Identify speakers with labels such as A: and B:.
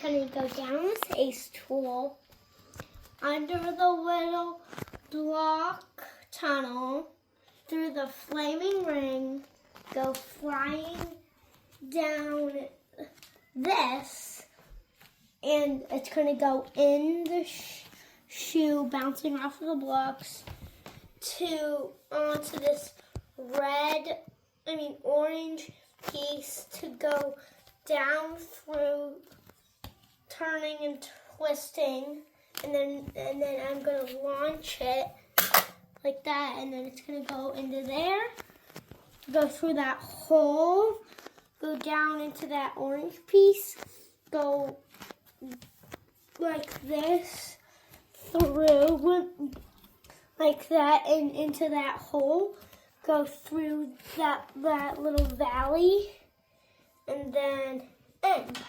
A: going to go down this ace tool under the little block tunnel through the flaming ring, go flying down this, and it's going to go in the shoe, bouncing off of the blocks onto this orange piece to go down through, turning and twisting, and then I'm going to launch it like that, and then it's going to go into there, go through that hole, go down into that orange piece, go like this through like that and into that hole, go through that little valley, and then end.